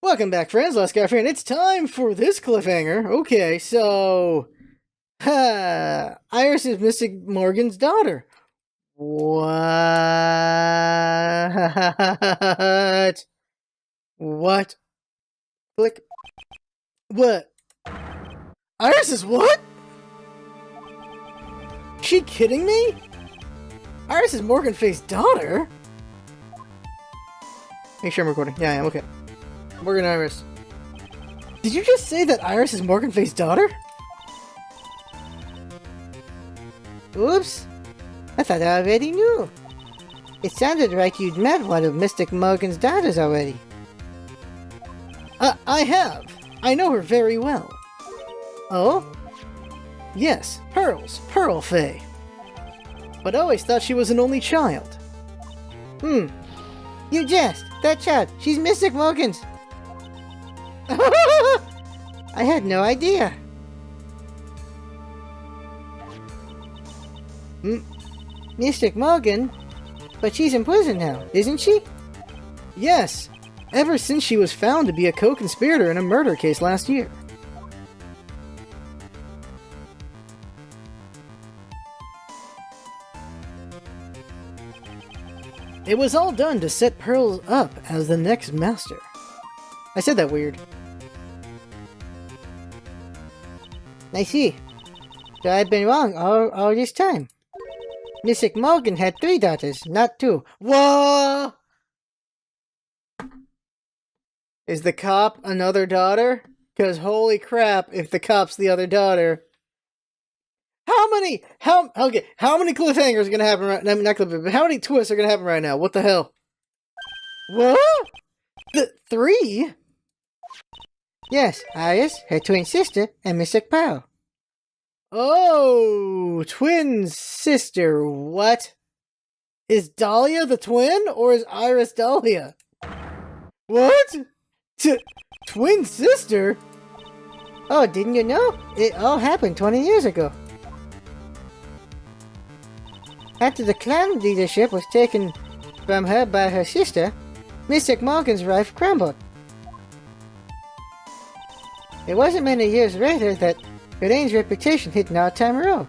Welcome back, friends. LostScarf, and it's time for this cliffhanger. Okay, so... Iris is Mystic Morgan's daughter. What? What? Click. What? Iris is what? She kidding me? Iris is Morgan-Face's daughter? Make sure I'm recording. Yeah, I am. Okay. Morgan Iris. Did you just say that Iris is Morgan-Face's daughter? Oops. I thought I already knew. It sounded like you'd met one of Mystic Morgan's daughters already. I have. I know her very well. Oh? Yes, Pearl Faye. But I always thought she was an only child. You jest. That child. She's Mystic Morgan's. I had no idea. Mystic Morgan? But she's in prison now, isn't she? Yes, ever since she was found to be a co-conspirator in a murder case last year. It was all done to set Pearl up as the next master. I said that weird. I see. So I've been wrong all this time. Mystic Morgan had 3 daughters, not 2. Whoa! Is the cop another daughter? Because holy crap, if the cop's the other daughter. How many cliffhangers are gonna happen right now? Not cliffhangers, but how many twists are gonna happen right now? What the hell? What? 3? Yes, Iris, her twin sister, and Mystic Pearl. Oh, twin sister, what? Is Dahlia the twin, or is Iris Dahlia? What? Twin sister? Oh, didn't you know? It all happened 20 years ago. After the clan leadership was taken from her by her sister, Mystic Morgan's life crumbled. It wasn't many years later that Elaine's reputation hit an all-time low.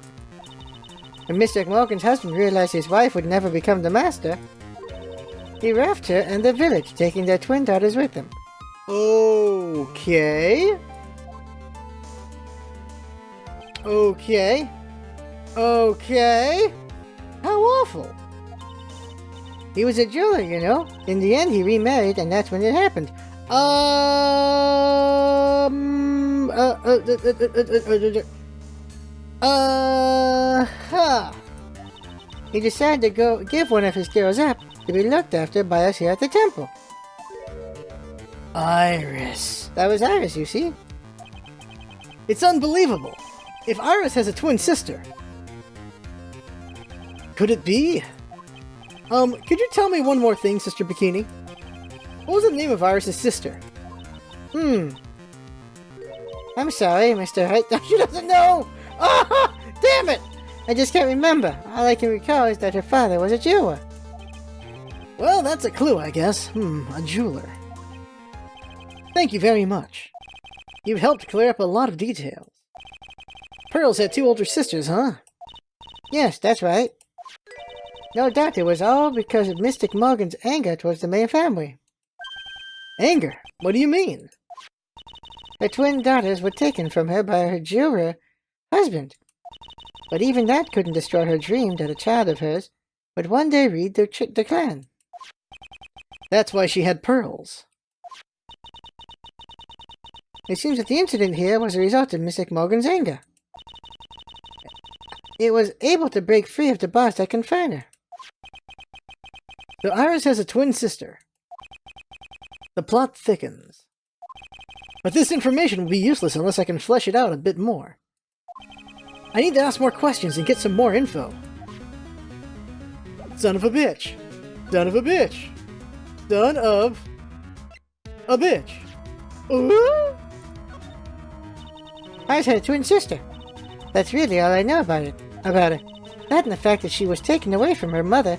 When Mystic Morgan's husband realized his wife would never become the master, he left her and the village, taking their twin daughters with him. Okay. How awful. He was a jeweler, you know. In the end, he remarried, and that's when it happened. He decided to go give one of his girls up to be looked after by us here at the temple. Iris. That was Iris, you see. It's unbelievable. If Iris has a twin sister, could it be? Could you tell me one more thing, Sister Bikini? What was the name of Iris' sister? I'm sorry, Mr. Wright. She doesn't know! Ah! Damn it! I just can't remember. All I can recall is that her father was a jeweler. Well, that's a clue, I guess. A jeweler. Thank you very much. You've helped clear up a lot of details. Pearl's had 2 older sisters, huh? Yes, that's right. No doubt it was all because of Mystic Morgan's anger towards the main family. Anger? What do you mean? Her twin daughters were taken from her by her jeweler husband. But even that couldn't destroy her dream that a child of hers would one day lead the clan. That's why she had pearls. It seems that the incident here was a result of Mystic Morgan's anger. It was able to break free of the bonds that confine her. So Iris has a twin sister. The plot thickens. But this information will be useless unless I can flesh it out a bit more. I need to ask more questions and get some more info. Son of a bitch. Son of a bitch. Son of a bitch. Ooh? Iris had a twin sister. That's really all I know about her. That and the fact that she was taken away from her mother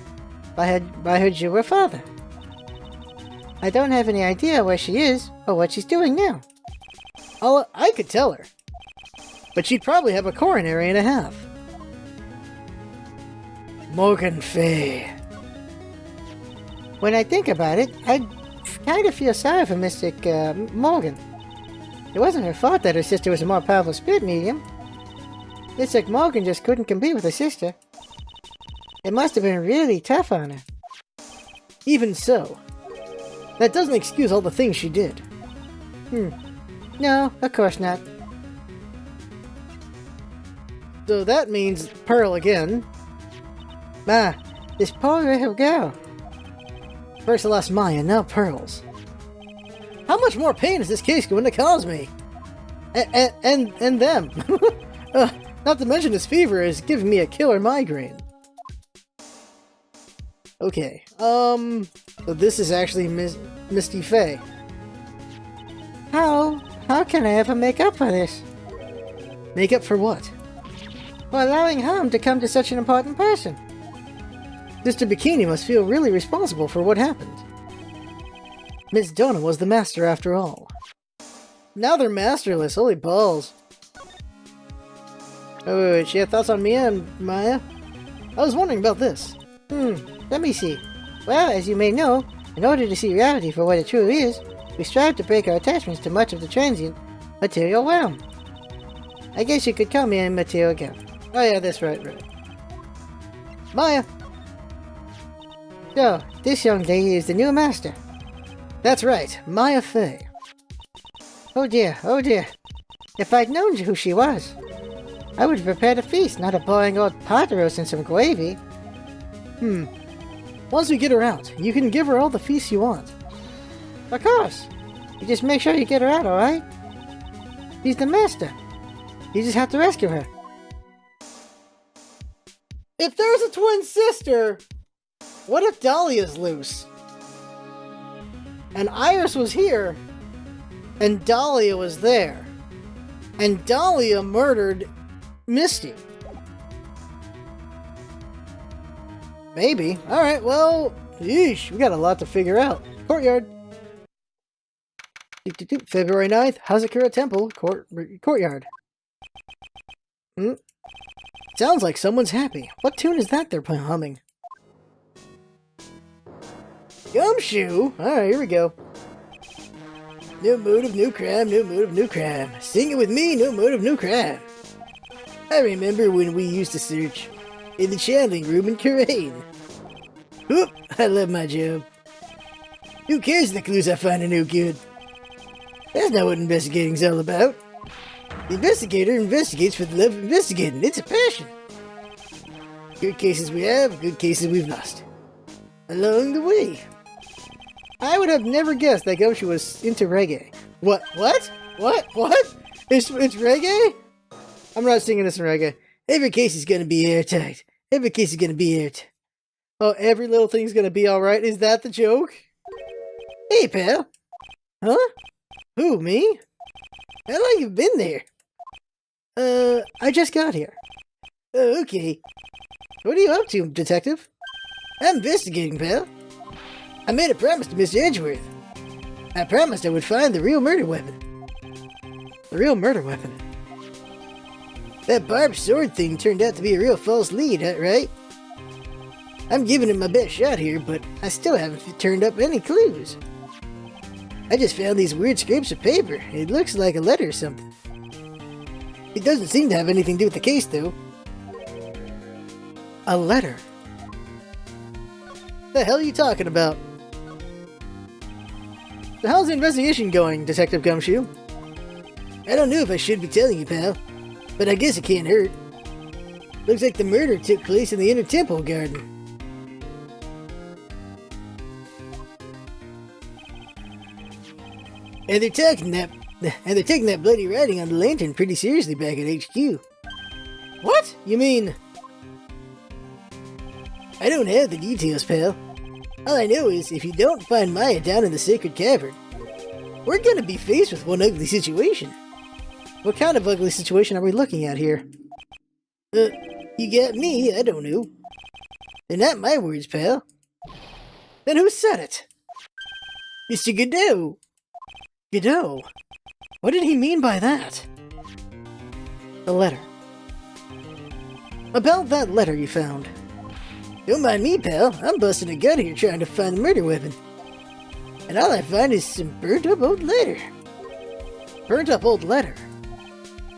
by her jeweler father. I don't have any idea where she is or what she's doing now. I could tell her. But she'd probably have a coronary and a half. Morgan Fay. When I think about it, I kind of feel sorry for Mystic Morgan. It wasn't her fault that her sister was a more powerful spirit medium. Mystic Morgan just couldn't compete with her sister. It must have been really tough on her. Even so, that doesn't excuse all the things she did. No, of course not. So that means Pearl again. This poor little girl. First I lost Maya, now Pearl's. How much more pain is this case going to cause me? And them. Not to mention this fever is giving me a killer migraine. Okay, so this is actually Misty Fay. How can I ever make up for this? Make up for what? For allowing harm to come to such an important person. Mr. Bikini must feel really responsible for what happened. Miss Donna was the master after all. Now they're masterless, holy balls. Oh, wait, she had thoughts on Mia and Maya? I was wondering about this. Let me see. Well, as you may know, in order to see reality for what it truly is, we strive to break our attachments to much of the transient material realm. I guess you could call me a material girl. Oh yeah, that's right. Maya! So, this young lady is the new master. That's right, Maya Fay. Oh dear. If I'd known who she was, I would have prepared a feast, not a boring old pot roast and some gravy. Once we get her out, you can give her all the feasts you want. Of course. You just make sure you get her out, alright? She's the master. You just have to rescue her. If there's a twin sister, what if Dahlia's loose? And Iris was here, and Dahlia was there. And Dahlia murdered Misty. Maybe. Alright, well, yeesh, we got a lot to figure out. Courtyard. February 9th, Hazakura Temple, courtyard. Sounds like someone's happy. What tune is that they're humming? Gumshoe? Alright, here we go. New mood of new crime, new mood of new crime. Sing it with me, new mood of new crime. I remember when we used to search in the channeling room in Karain. Whoop, I love my job. Who cares the clues I find are no good? That's not what investigating's all about. The investigator investigates for the love of investigating. It's a passion. Good cases we have, good cases we've lost. Along the way. I would have never guessed that Gumshoe was into reggae. What? It's reggae? I'm not singing this in reggae. Every case is gonna be airtight. Every case is gonna be airtight. Oh, every little thing's gonna be alright? Is that the joke? Hey, pal. Huh? Who, me? How long you been there? I just got here. Oh, okay. What are you up to, detective? I'm investigating, pal. I made a promise to Mr. Edgeworth. I promised I would find the real murder weapon. The real murder weapon? That barbed sword thing turned out to be a real false lead, right? I'm giving it my best shot here, but I still haven't turned up any clues. I just found these weird scrapes of paper. It looks like a letter or something. It doesn't seem to have anything to do with the case, though. A letter? The hell are you talking about? So how's the investigation going, Detective Gumshoe? I don't know if I should be telling you, pal, but I guess it can't hurt. Looks like the murder took place in the inner temple garden. And they're taking that bloody writing on the lantern pretty seriously back at HQ. What? You mean... I don't have the details, pal. All I know is, if you don't find Maya down in the sacred cavern, we're gonna be faced with one ugly situation. What kind of ugly situation are we looking at here? You got me, I don't know. They're not my words, pal. Then who said it? Mr. Godot! Godot? What did he mean by that? The letter. About that letter you found. Don't mind me, pal. I'm busting a gut here trying to find the murder weapon. And all I find is some burnt-up old letter. Burnt-up old letter?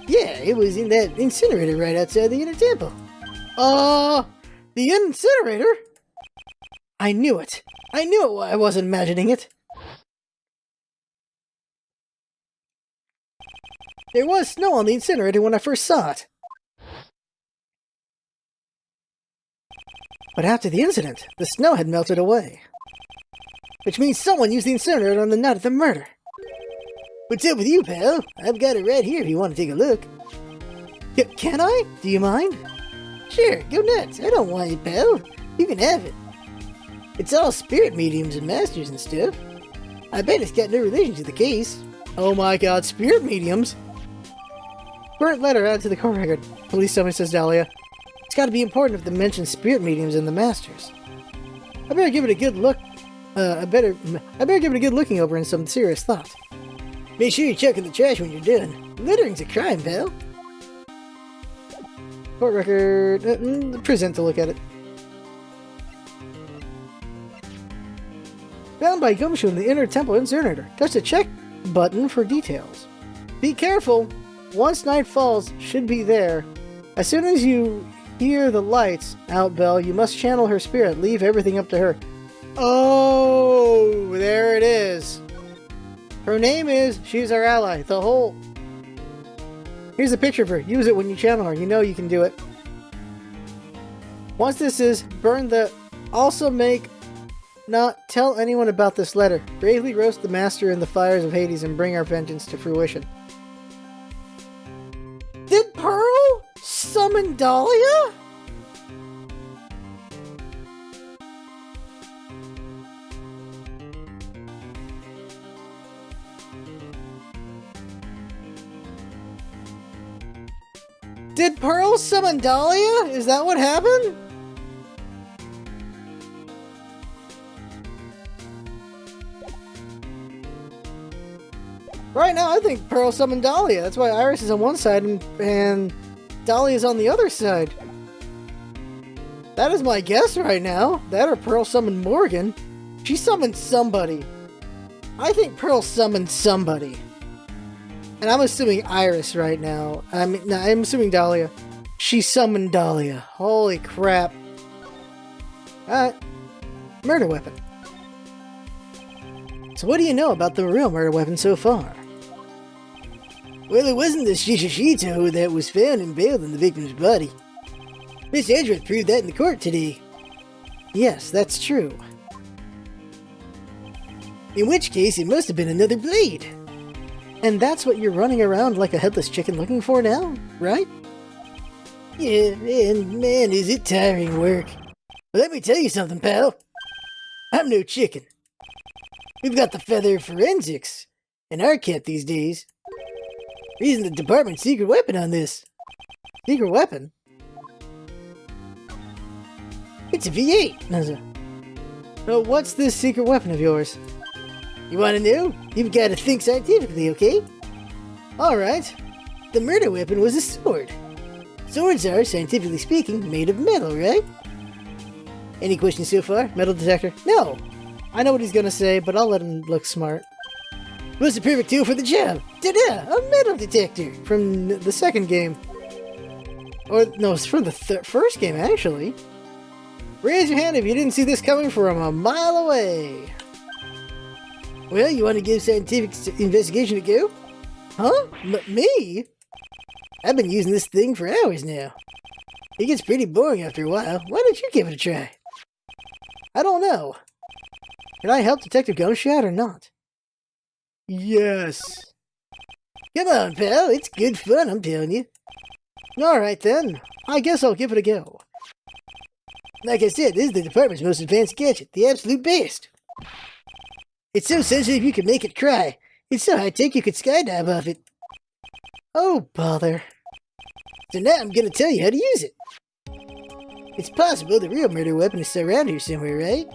Yeah, it was in that incinerator right outside the inner temple. The incinerator? I knew it. I knew it. I wasn't imagining it. There was snow on the incinerator when I first saw it. But after the incident, the snow had melted away. Which means someone used the incinerator on the night of the murder. What's up with you, pal? I've got it right here if you want to take a look. Can I? Do you mind? Sure, go nuts. I don't want it, pal. You can have it. It's all spirit mediums and masters and stuff. I bet it's got no relation to the case. Oh my god, spirit mediums? Burnt letter added to the court record. Police summons, says Dahlia. It's gotta be important if they mention spirit mediums and the masters. I better give it a good look. I better give it a good looking over and some serious thought. Make sure you check in the trash when you're done. Littering's a crime, pal. Court record. Present to look at it. Found by Gumshoe in the inner temple incinerator. Touch the check button for details. Be careful. Once night falls, should be there. As soon as you hear the lights out bell, you must channel her spirit. Leave everything up to her. Oh, there it is. Her name is, she's our ally. The whole... Here's a picture of her. Use it when you channel her. You know you can do it. Once this is, burn the... Also make... Not tell anyone about this letter. Bravely roast the master in the fires of Hades and bring our vengeance to fruition. Did Pearl summon Dahlia? Did Pearl summon Dahlia? Is that what happened? Right now, I think Pearl summoned Dahlia. That's why Iris is on one side and Dahlia is on the other side. That is my guess right now. That or Pearl summoned Morgan. She summoned somebody. I think Pearl summoned somebody. And I'm assuming Iris right now. I'm assuming Dahlia. She summoned Dahlia. Holy crap. Alright. Murder weapon. So what do you know about the real murder weapon so far? Well, it wasn't the Shishishito that was found impaled in the victim's body. Miss Edgeworth proved that in the court today. Yes, that's true. In which case, it must have been another blade. And that's what you're running around like a headless chicken looking for now, right? Yeah, and man, is it tiring work. But let me tell you something, pal. I'm no chicken. We've got the feather of forensics in our camp these days. Using the department's secret weapon on this. Secret weapon? It's a V8. So what's this secret weapon of yours? You want to know? You've got to think scientifically, okay? Alright. The murder weapon was a sword. Swords are, scientifically speaking, made of metal, right? Any questions so far? Metal detector? No! I know what he's gonna say, but I'll let him look smart. What's the perfect tool for the job? Ta-da! A metal detector! From the second game. Or, no, it's from the first game, actually. Raise your hand if you didn't see this coming from a mile away. Well, you want to give scientific investigation a go? Huh? Me? I've been using this thing for hours now. It gets pretty boring after a while. Why don't you give it a try? I don't know. Can I help Detective Gunshot or not? Yes. Come on, pal. It's good fun, I'm telling you. Alright then. I guess I'll give it a go. Like I said, this is the department's most advanced gadget. The absolute best. It's so sensitive you can make it cry. It's so high-tech you could skydive off it. Oh, bother. So now I'm gonna tell you how to use it. It's possible the real murder weapon is still around here somewhere, right?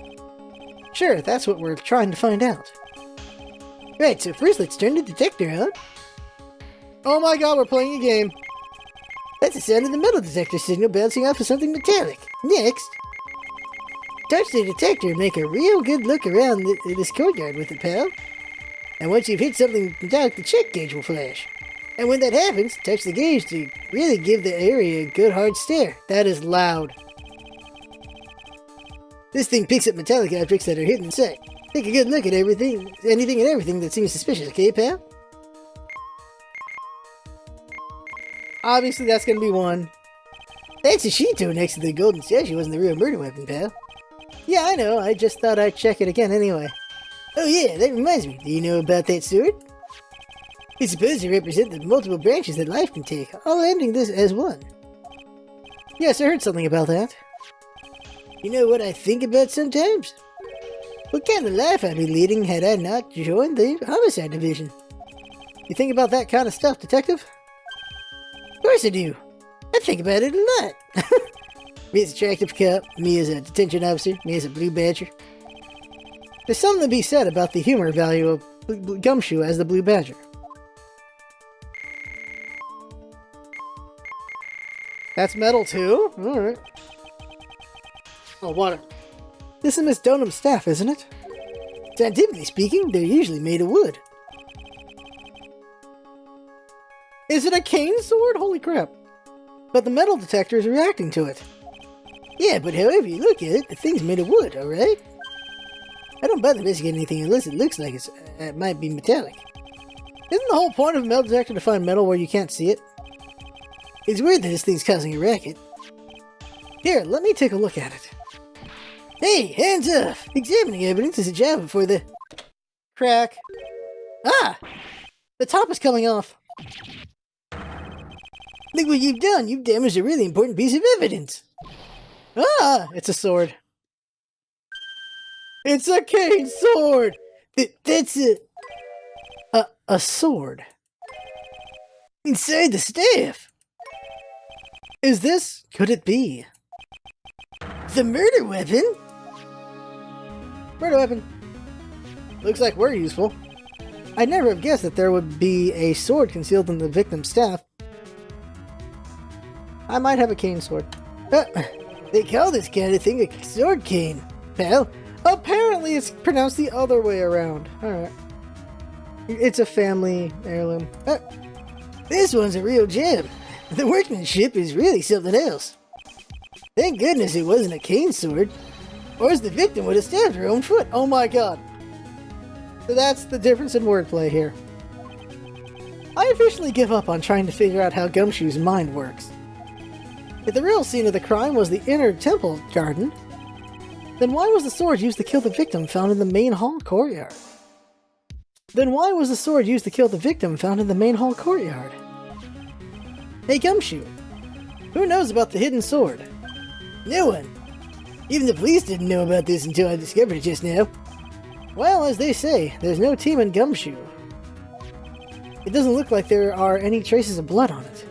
Sure, that's what we're trying to find out. Right, so first let's turn the detector on. Oh my god, we're playing a game. That's the sound of the metal detector signal bouncing off of something metallic. Next, touch the detector and make a real good look around this courtyard with it, pal. And once you've hit something metallic, the check gauge will flash. And when that happens, touch the gauge to really give the area a good hard stare. That is loud. This thing picks up metallic objects that are hidden in sight. Take a good look at anything and everything that seems suspicious, okay, pal? Obviously, that's gonna be one. That's a Shito next to the golden statue wasn't the real murder weapon, pal. Yeah, I know. I just thought I'd check it again anyway. Oh yeah, that reminds me. Do you know about that sword? It's supposed to represent the multiple branches that life can take, all ending this as one. Yes, I heard something about that. You know what I think about sometimes? What kind of life I'd be leading had I not joined the homicide division? You think about that kind of stuff, Detective? Of course I do. I think about it a lot. Me as a attractive cop, me as a detention officer, me as a blue badger. There's something to be said about the humor value of Gumshoe as the Blue Badger. That's metal too? Alright. Oh, water. This is Miss Donham's staff, isn't it? Scientifically speaking, they're usually made of wood. Is it a cane sword? Holy crap. But the metal detector is reacting to it. Yeah, but however you look at it, the thing's made of wood, alright? I don't bother investigating anything unless it looks like it might be metallic. Isn't the whole point of a metal detector to find metal where you can't see it? It's weird that this thing's causing a racket. Here, let me take a look at it. Hey, hands off! Examining evidence is a job for the... Crack. Ah! The top is coming off. Look what you've done! You've damaged a really important piece of evidence! Ah! It's a sword. It's a cane sword! That's a sword. Inside the staff! Is this... could it be? The murder weapon? Murder weapon. Looks like we're useful. I'd never have guessed that there would be a sword concealed in the victim's staff. I might have a cane sword. They call this kind of thing a sword cane, pal. Apparently it's pronounced the other way around. Alright. It's a family heirloom. This one's a real gem. The workmanship is really something else. Thank goodness it wasn't a cane sword, or else the victim would have stabbed her own foot. Oh my god. So that's the difference in wordplay here. I officially give up on trying to figure out how Gumshoe's mind works. If the real scene of the crime was the inner temple garden, then why was the sword used to kill the victim found in the main hall courtyard? Hey Gumshoe, who knows about the hidden sword? No one. Even the police didn't know about this until I discovered it just now. Well, as they say, there's no team in Gumshoe. It doesn't look like there are any traces of blood on it.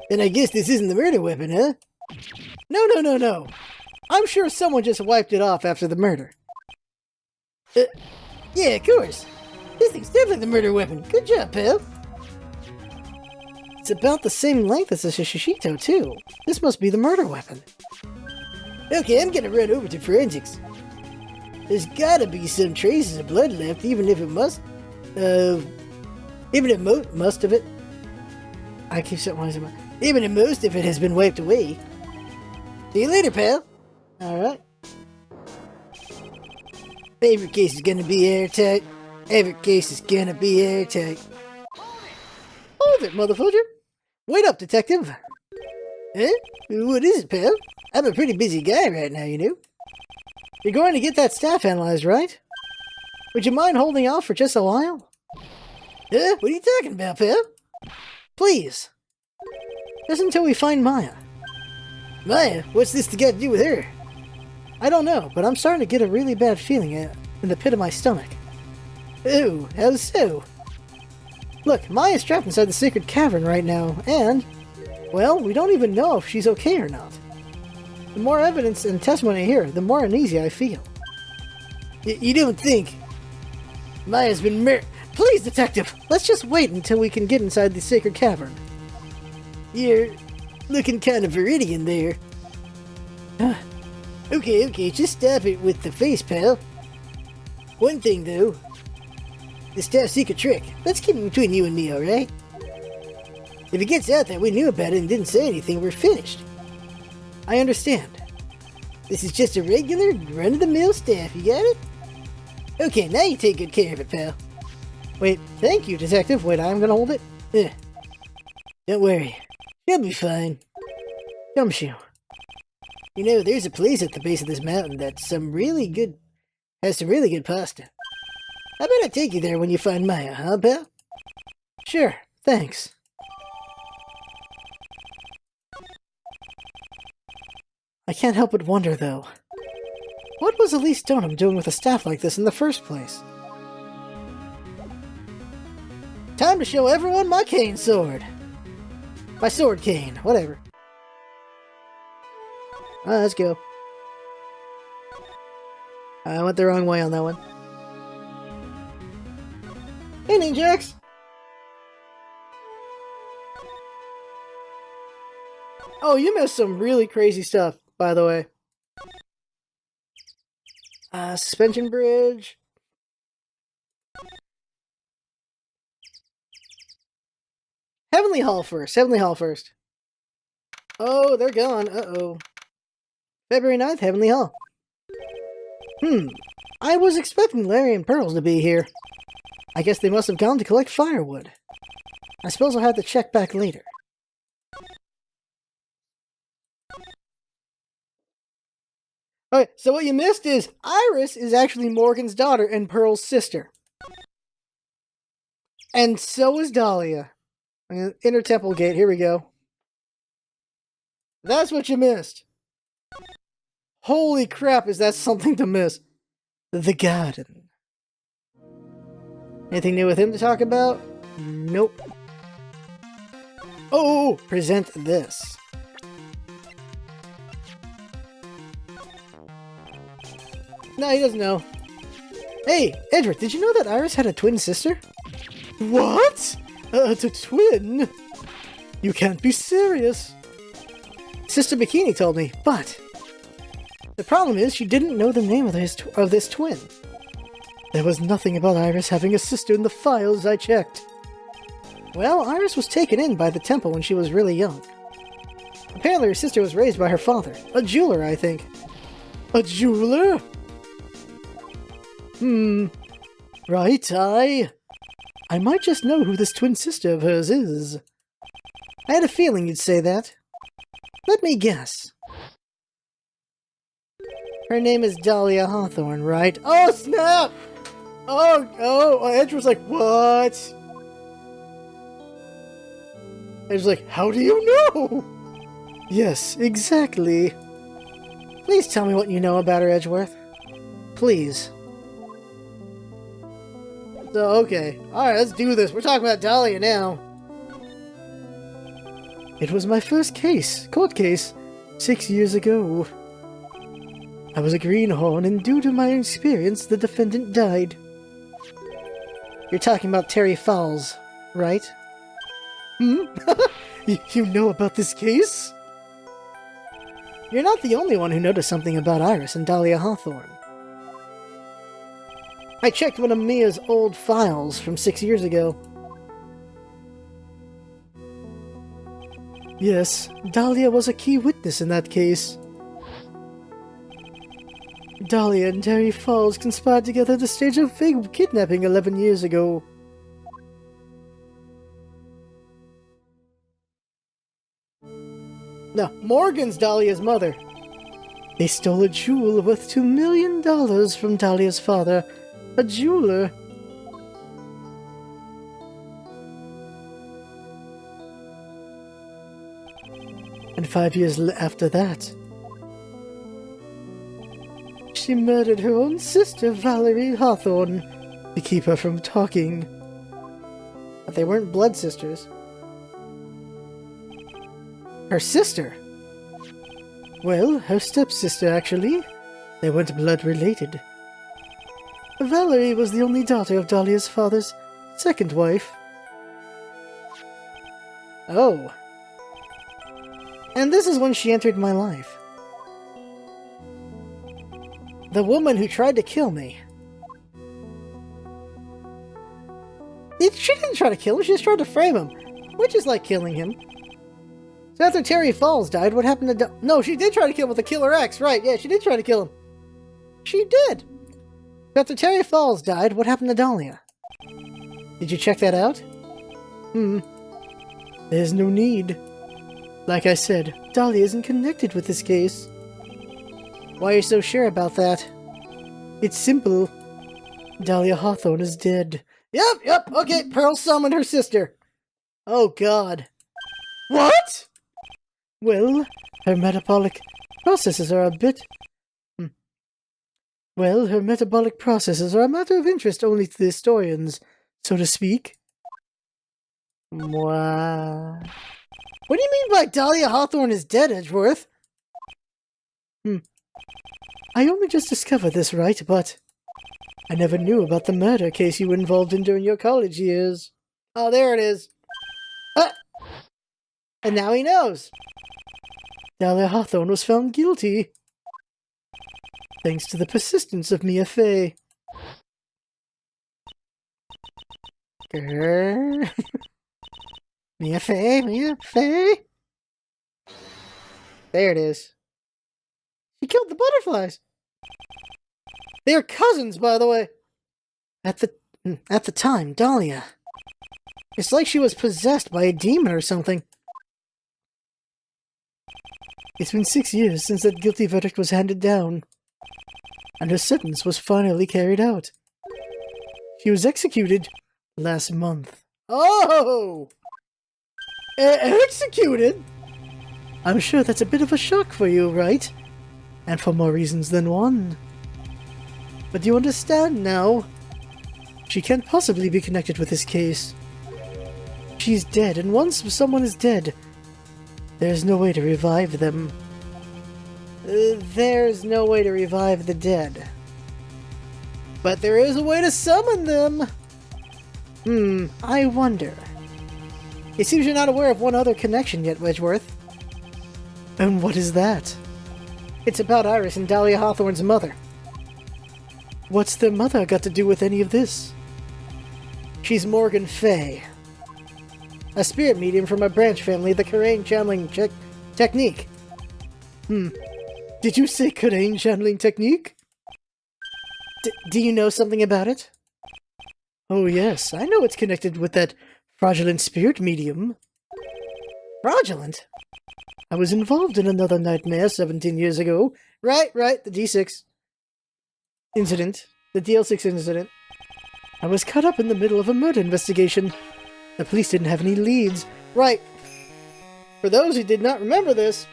Then I guess this isn't the murder weapon, huh? No. I'm sure someone just wiped it off after the murder. Yeah, of course. This thing's definitely the murder weapon. Good job, pal. It's about the same length as the Shishito, too. This must be the murder weapon. Okay, I'm gonna run over to forensics. There's gotta be some traces of blood left, even if most of it. I keep saying why is it? Even if most of it has been wiped away. See you later, pal. Alright. Favorite case is gonna be airtight. Favorite case is gonna be airtight. Hold it, motherfucker. Wait up, detective. Huh? What is it, pal? I'm a pretty busy guy right now, you know. You're going to get that staff analyzed, right? Would you mind holding off for just a while? Huh? What are you talking about, pal? Please. Just until we find Maya. Maya? What's this got to do with her? I don't know, but I'm starting to get a really bad feeling in the pit of my stomach. Oh, how so? Look, Maya's trapped inside the secret cavern right now, and, well, we don't even know if she's okay or not. The more evidence and testimony I hear, the more uneasy I feel. You don't think... Maya's been Please, Detective! Let's just wait until we can get inside the sacred cavern. You're looking kind of viridian there. Okay, just stop it with the face, pal. One thing, though. This top-secret trick. Let's keep it between you and me, alright? If it gets out that we knew about it and didn't say anything, we're finished. I understand. This is just a regular, run-of-the-mill staff, you got it? Okay, now you take good care of it, pal. Wait, thank you, Detective. Wait, I'm gonna hold it? Don't worry. You'll be fine. Gumshoe. You know, there's a place at the base of this mountain that's has some really good pasta. How about I take you there when you find Maya, huh, pal? Sure, thanks. I can't help but wonder, though. What was Elise Stoneham doing with a staff like this in the first place? Time to show everyone my cane sword! My sword cane, whatever. Let's go. I went the wrong way on that one. Hey, Ninjax! Oh, you missed some really crazy stuff, by the way. Suspension bridge. Heavenly Hall first. Oh, they're gone. Uh-oh. February 9th, Heavenly Hall. I was expecting Larry and Pearls to be here. I guess they must have gone to collect firewood. I suppose I'll have to check back later. Alright, so what you missed is Iris is actually Morgan's daughter and Pearl's sister. And so is Dahlia. Inner Temple Gate, here we go. That's what you missed. Holy crap, is that something to miss? The garden. Anything new with him to talk about? Nope. Oh, present this. No, he doesn't know. Hey, Edward, did you know that Iris had a twin sister? What? A twin? You can't be serious. Sister Bikini told me, but the problem is she didn't know the name of this twin. There was nothing about Iris having a sister in the files I checked. Well, Iris was taken in by the temple when she was really young. Apparently her sister was raised by her father, a jeweler, I think. A jeweler? Right, I might just know who this twin sister of hers is. I had a feeling you'd say that. Let me guess. Her name is Dahlia Hawthorne, right? Oh, snap! Oh, Edge was like, what? Edge was like, how do you know? Yes, exactly. Please tell me what you know about her, Edgeworth. Please. So, okay. Alright, let's do this. We're talking about Dahlia now. It was my first court case, 6 years ago. I was a greenhorn, and due to my experience, the defendant died. You're talking about Terry Fowles, right? You know about this case? You're not the only one who noticed something about Iris and Dahlia Hawthorne. I checked one of Mia's old files from 6 years ago. Yes, Dahlia was a key witness in that case. Dahlia and Terry Falls conspired together to stage a fake kidnapping 11 years ago. Now, Morgan's Dahlia's mother. They stole a jewel worth $2 million from Dahlia's father, a jeweler. And 5 years after that, she murdered her own sister, Valerie Hawthorne, to keep her from talking. But they weren't blood sisters. Her sister? Well, her stepsister, actually. They weren't blood related. Valerie was the only daughter of Dahlia's father's second wife. Oh. And this is when she entered my life. The woman who tried to kill me. She didn't try to kill him, she just tried to frame him. Which is like killing him. So after Terry Falls died, what happened to No, she did try to kill him with the Killer X, right, yeah, she did try to kill him. She did! So after Terry Falls died, what happened to Dahlia? Did you check that out? There's no need. Like I said, Dahlia isn't connected with this case. Why are you so sure about that? It's simple. Dahlia Hawthorne is dead. Yep, okay, Pearl summoned her sister. Oh god. What? Well, her metabolic processes are a bit... Well, her metabolic processes are a matter of interest only to the historians, so to speak. What? What do you mean by Dahlia Hawthorne is dead, Edgeworth? I only just discovered this, Wright, but I never knew about the murder case you were involved in during your college years. Oh, there it is. Ah! And now he knows. Dahlia Hawthorne was found guilty. Thanks to the persistence of Mia Fey. Mia Fey? There it is. She killed the butterflies. They're cousins, by the way. At the time, Dahlia. It's like she was possessed by a demon or something. It's been 6 years since that guilty verdict was handed down, and her sentence was finally carried out. She was executed last month. Oh! Executed? I'm sure that's a bit of a shock for you, right? And for more reasons than one. But you understand now? She can't possibly be connected with this case. She's dead, and once someone is dead, there's no way to revive them. There's no way to revive the dead. But there is a way to summon them! I wonder. It seems you're not aware of one other connection yet, Wedgeworth. And what is that? It's about Iris and Dahlia Hawthorne's mother. What's their mother got to do with any of this? She's Morgan Fay, a spirit medium from a branch family of the Karain channeling technique. Did you say Karain channeling technique? Do you know something about it? Oh yes, I know it's connected with that fraudulent spirit medium. Fraudulent? I was involved in another nightmare 17 years ago. Right, the D6 incident. The DL6 incident. I was caught up in the middle of a murder investigation. The police didn't have any leads. Right. For those who did not remember this,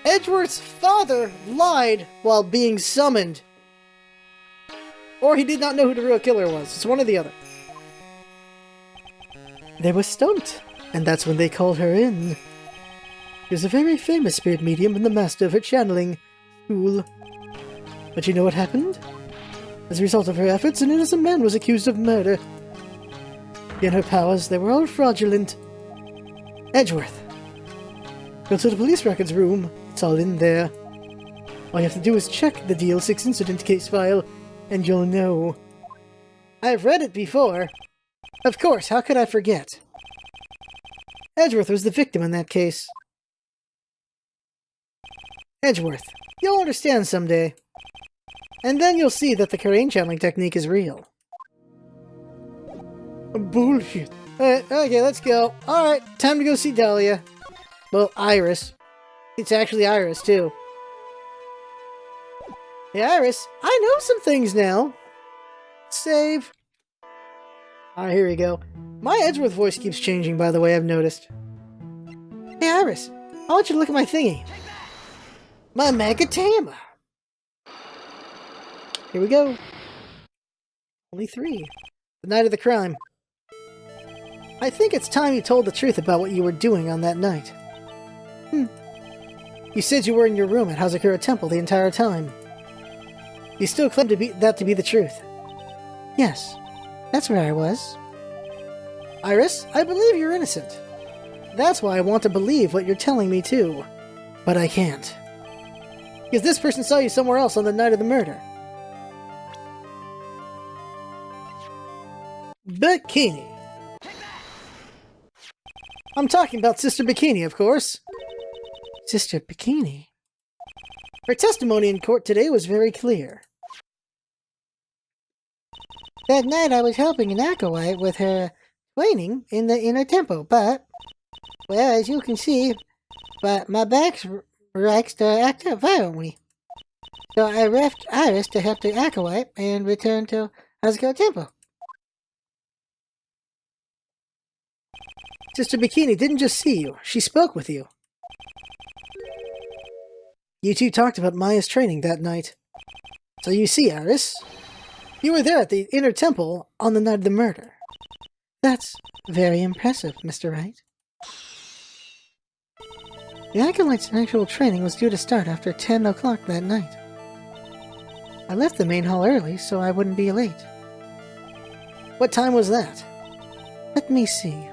Edgeworth's father lied while being summoned. Or he did not know who the real killer was. It's one or the other. They were stumped, and that's when they called her in. She was a very famous spirit medium and the master of her channeling school. But you know what happened? As a result of her efforts, an innocent man was accused of murder. In her powers, they were all fraudulent. Edgeworth, go to the police records room. It's all in there. All you have to do is check the DL6 incident case file, and you'll know. I've read it before. Of course, how could I forget? Edgeworth was the victim in that case. Edgeworth, you'll understand someday. And then you'll see that the Karain channeling technique is real. Bullshit. Okay, let's go. Alright, time to go see Dahlia. Well, Iris. It's actually Iris, too. Hey, Iris, I know some things now. Save. Alright, here we go. My Edgeworth voice keeps changing, by the way, I've noticed. Hey, Iris, I want you to look at my thingy. My Magatama. Here we go. Only 3. The night of the crime. I think it's time you told the truth about what you were doing on that night. You said you were in your room at Hazakura Temple the entire time. You still claim that to be the truth? Yes, that's where I was. Iris, I believe you're innocent. That's why I want to believe what you're telling me too. But I can't. Because this person saw you somewhere else on the night of the murder. Bikini. I'm talking about Sister Bikini, of course. Sister Bikini? Her testimony in court today was very clear. That night I was helping an acolyte with her training in the inner temple, but, well, as you can see, but my back's likes to act up violently. So I left Iris to help the acolyte and returned to Hazako Temple. Sister Bikini didn't just see you, she spoke with you. You two talked about Maya's training that night. So you see, Iris, you were there at the inner temple on the night of the murder. That's very impressive, Mr. Wright. The acolyte's actual training was due to start after 10 o'clock that night. I left the main hall early so I wouldn't be late. What time was that? Let me see.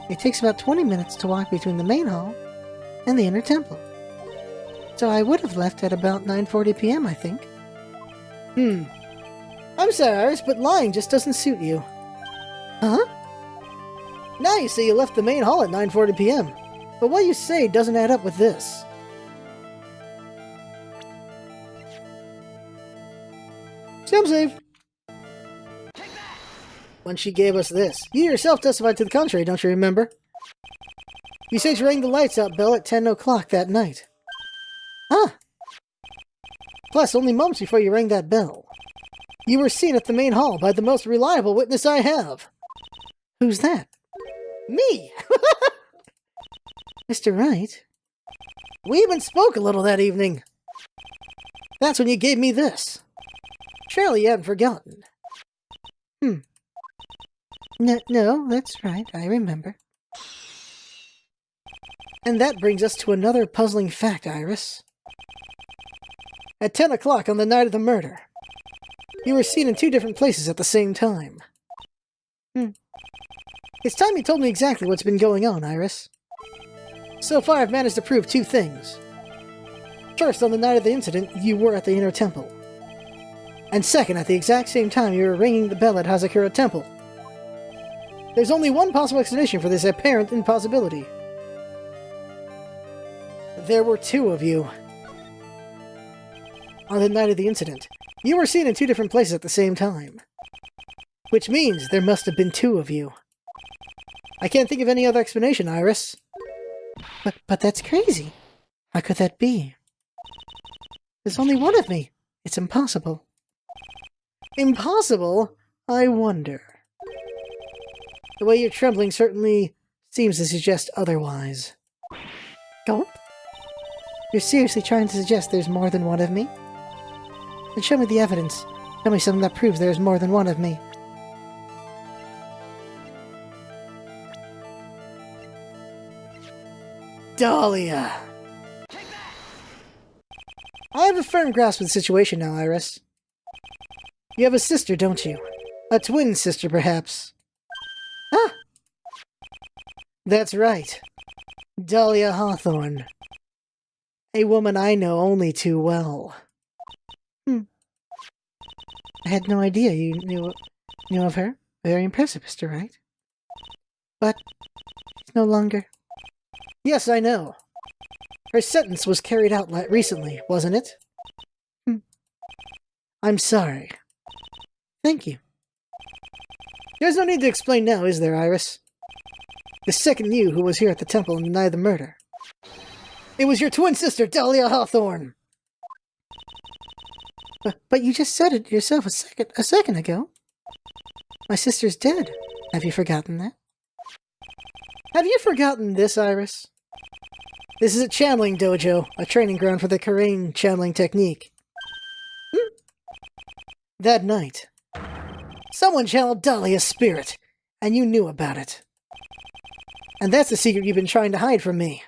It takes about 20 minutes to walk between the main hall and the inner temple. So I would have left at about 9:40 p.m., I think. I'm sorry, Iris, but lying just doesn't suit you. Huh? Now you say you left the main hall at 9:40 p.m., but what you say doesn't add up with this. Sam save. When she gave us this, you yourself testified to the contrary, don't you remember? You said you rang the lights out bell at 10 o'clock that night. Huh? Plus, only moments before you rang that bell. You were seen at the main hall by the most reliable witness I have. Who's that? Me! Mr. Wright? We even spoke a little that evening. That's when you gave me this. Surely you haven't forgotten. No, that's right, I remember. And that brings us to another puzzling fact, Iris. At 10 o'clock on the night of the murder, you were seen in two different places at the same time. It's time you told me exactly what's been going on, Iris. So far, I've managed to prove two things. First, on the night of the incident, you were at the inner temple. And second, at the exact same time, you were ringing the bell at Hazakura Temple. There's only one possible explanation for this apparent impossibility. There were two of you. On the night of the incident, you were seen in two different places at the same time. Which means there must have been two of you. I can't think of any other explanation, Iris. But that's crazy. How could that be? There's only one of me. It's impossible. Impossible? I wonder. The way you're trembling certainly seems to suggest otherwise. Gulp? You're seriously trying to suggest there's more than one of me? Then show me the evidence. Tell me something that proves there's more than one of me. Dahlia! I have a firm grasp of the situation now, Iris. You have a sister, don't you? A twin sister, perhaps. Ah! That's right. Dahlia Hawthorne. A woman I know only too well. I had no idea you knew of her. Very impressive, Mr. Wright. But it's no longer. Yes, I know. Her sentence was carried out recently, wasn't it? I'm sorry. Thank you. There's no need to explain now, is there, Iris? The second you who was here at the temple on the night of the murder. It was your twin sister, Dahlia Hawthorne! But you just said it yourself a second ago. My sister's dead. Have you forgotten that? Have you forgotten this, Iris? This is a channeling dojo, a training ground for the Karain channeling technique. That night, someone channeled Dahlia's spirit, and you knew about it. And that's the secret you've been trying to hide from me.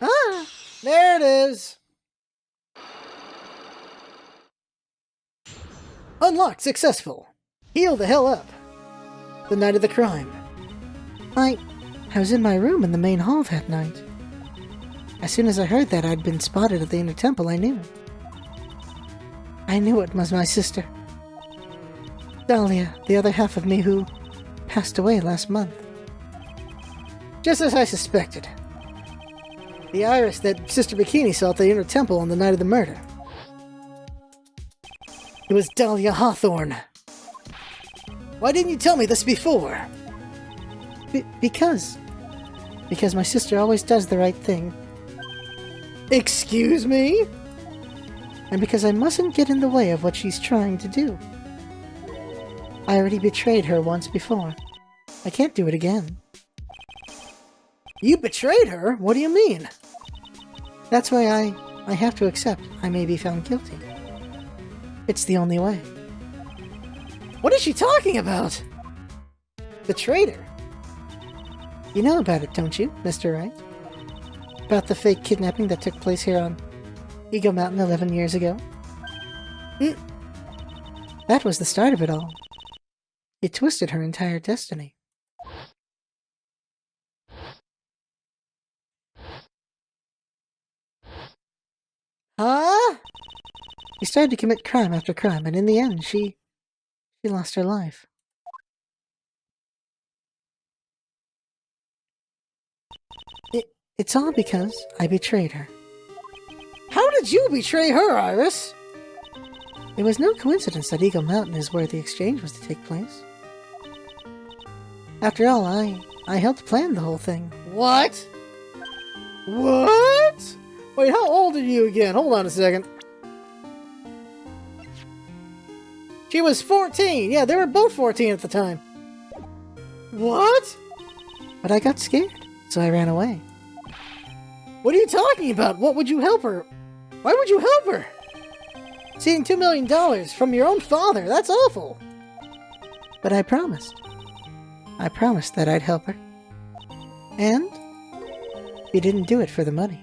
Ah, there it is. Unlocked successful. Heal the hell up. The night of the crime. I was in my room in the main hall that night. As soon as I heard that I'd been spotted at the inner temple, I knew. I knew it was my sister. Dahlia, the other half of me who passed away last month. Just as I suspected. The iris that Sister Bikini saw at the inner temple on the night of the murder. It was Dahlia Hawthorne. Why didn't you tell me this before? Because my sister always does the right thing. Excuse me? And because I mustn't get in the way of what she's trying to do. I already betrayed her once before. I can't do it again. You betrayed her? What do you mean? That's why I have to accept I may be found guilty. It's the only way. What is she talking about? Betrayed her? You know about it, don't you, Mr. Wright? About the fake kidnapping that took place here on Eagle Mountain 11 years ago? That was the start of it all. It twisted her entire destiny. Huh? She started to commit crime after crime, and in the end, she lost her life. It's all because I betrayed her. How did you betray her, Iris? It was no coincidence that Eagle Mountain is where the exchange was to take place. After all, I helped plan the whole thing. What? What? Wait, how old are you again? Hold on a second. She was 14. Yeah, they were both 14 at the time. What? But I got scared, so I ran away. What are you talking about? What would you help her? Why would you help her? Stealing $2 million from your own father. That's awful. But I promised. I promised that I'd help her. And we didn't do it for the money.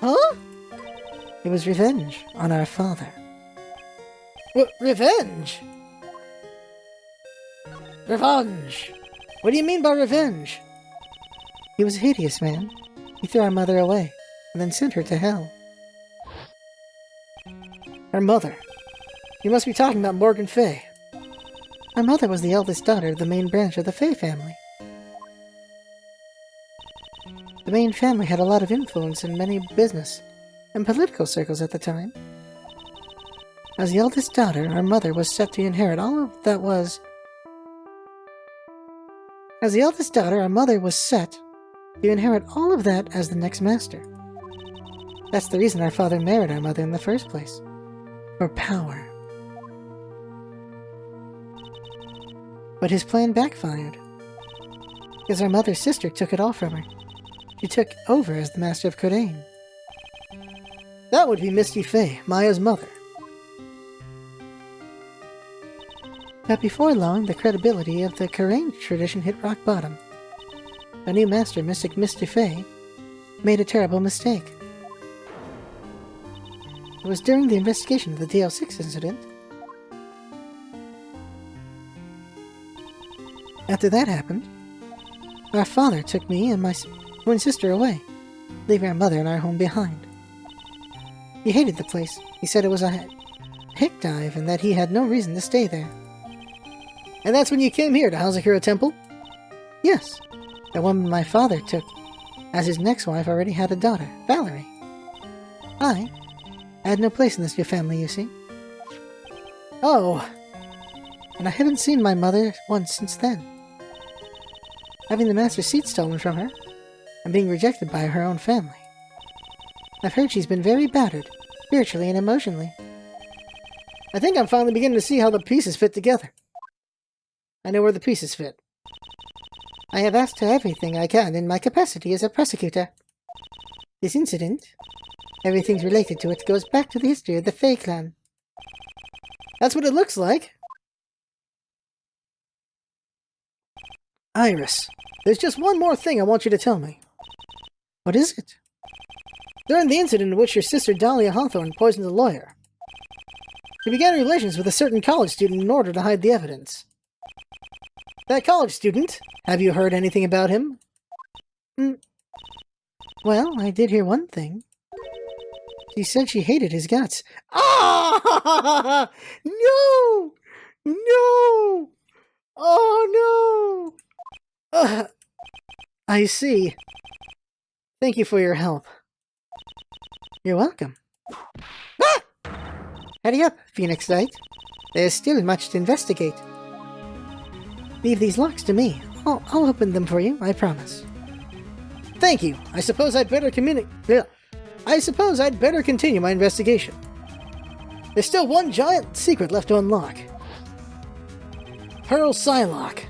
Huh? It was revenge on our father. Revenge? Revenge. What do you mean by revenge? He was a hideous man. He threw our mother away, and then sent her to hell. Her mother? You must be talking about Morgan Fay. Our mother was the eldest daughter of the main branch of the Fay family. The main family had a lot of influence in many business and political circles at the time. As the eldest daughter, our mother was set to inherit all of that was... As the eldest daughter, our mother was set to inherit all of that as the next master. That's the reason our father married our mother in the first place. For power. But his plan backfired. Because our mother's sister took it all from her. She took over as the master of Codain. That would be Misty Fay, Maya's mother. But before long, the credibility of the Codain tradition hit rock bottom. A new master, Mystic Misty Fay, made a terrible mistake. It was during the investigation of the DL6 incident. After that happened, our father took me and my twin sister away, leaving our mother and our home behind. He hated the place. He said it was a hick dive and that he had no reason to stay there. And that's when you came here to Hazakura Temple? Yes. The woman my father took, as his next wife, already had a daughter, Valerie. I had no place in this new family, you see. Oh. And I haven't seen my mother once since then. Having the master's seat stolen from her, and being rejected by her own family. I've heard she's been very battered, spiritually and emotionally. I think I'm finally beginning to see how the pieces fit together. I know where the pieces fit. I have asked her everything I can in my capacity as a prosecutor. This incident, everything's related to it, goes back to the history of the Fey clan. That's what it looks like. Iris, there's just one more thing I want you to tell me. What is it? During the incident in which your sister Dahlia Hawthorne poisoned the lawyer, He began relations with a certain college student in order to hide the evidence. That college student, have you heard anything about him? Well, I did hear one thing. She said she hated his guts. Ah! No! No! Oh no! I see. Thank you for your help. You're welcome. Ah! Hurry up, Phoenix Wright. There's still much to investigate. Leave these locks to me. I'll open them for you, I promise. Thank you. I suppose I'd better continue my investigation. There's still one giant secret left to unlock. Pearl Psylocke.